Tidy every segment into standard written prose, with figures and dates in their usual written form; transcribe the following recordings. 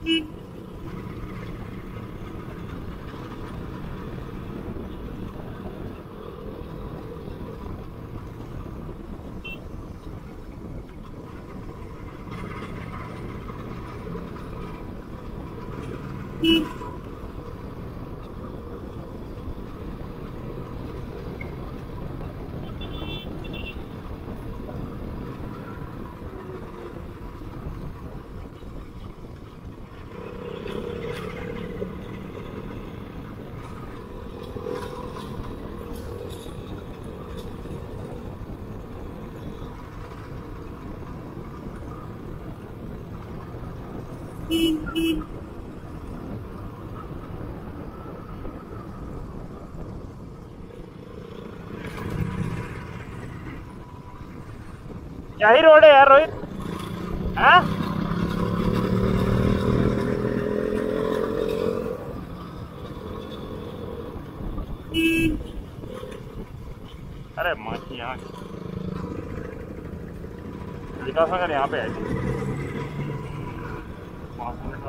क्या ही रोड है यार रोहित। हाँ अरे माखी यहाँ विकास नगर यहाँ पे है।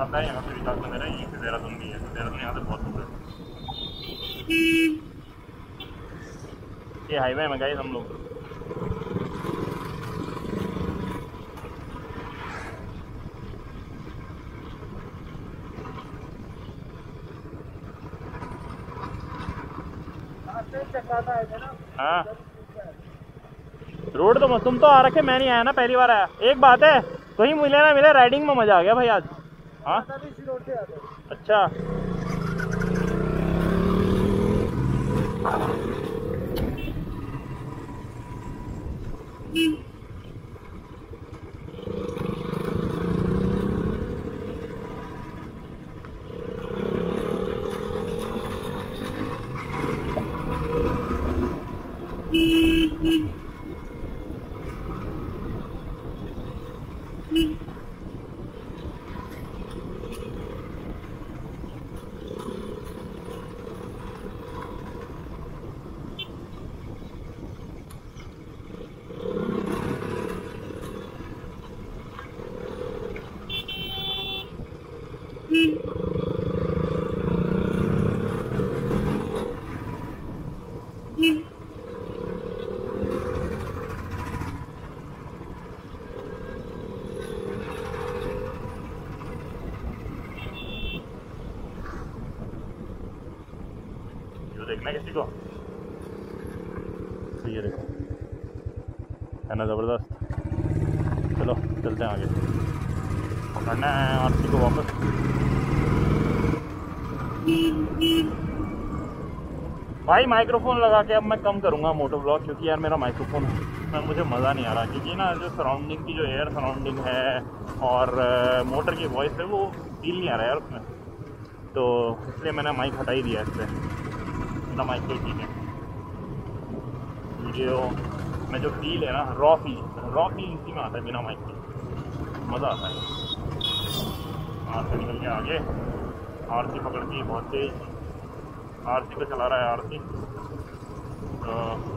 आता है यहाँ पे विकास नगर है, यहीं से देहरादून भी है। देहरादून यहाँ से बहुत दूर है। ये हाईवे में गए हम लोग। हाँ रोड तो मस्त। तुम तो आ रखे, मैं नहीं आया ना, पहली बार आया। एक बात है, कहीं मिले ना मिले, राइडिंग में मजा आ गया भाई आज। हाँ अच्छा देखना किसी को, तो ये देखो है ना ज़बरदस्त। चलो चलते हैं आगे, पकड़ना है आरती को वापस। भाई माइक्रोफोन लगा के अब मैं कम करूँगा मोटो ब्लॉग, क्योंकि यार मेरा माइक्रोफोन में मुझे मज़ा नहीं आ रहा। क्योंकि ना जो सराउंडिंग की जो एयर सराउंडिंग है और मोटर की वॉइस है वो फील नहीं आ रहा है यार उसमें, तो इसलिए मैंने माइक हटा ही दिया इससे। बिना माइक के ठीक है, वीडियो में जो फील है ना, रॉ फील इसी में आता है। बिना माइक के मज़ा आता है। आरती निकल के आगे, आरती पकड़ती है बहुत तेज। आरती को चला रहा है आरती, तो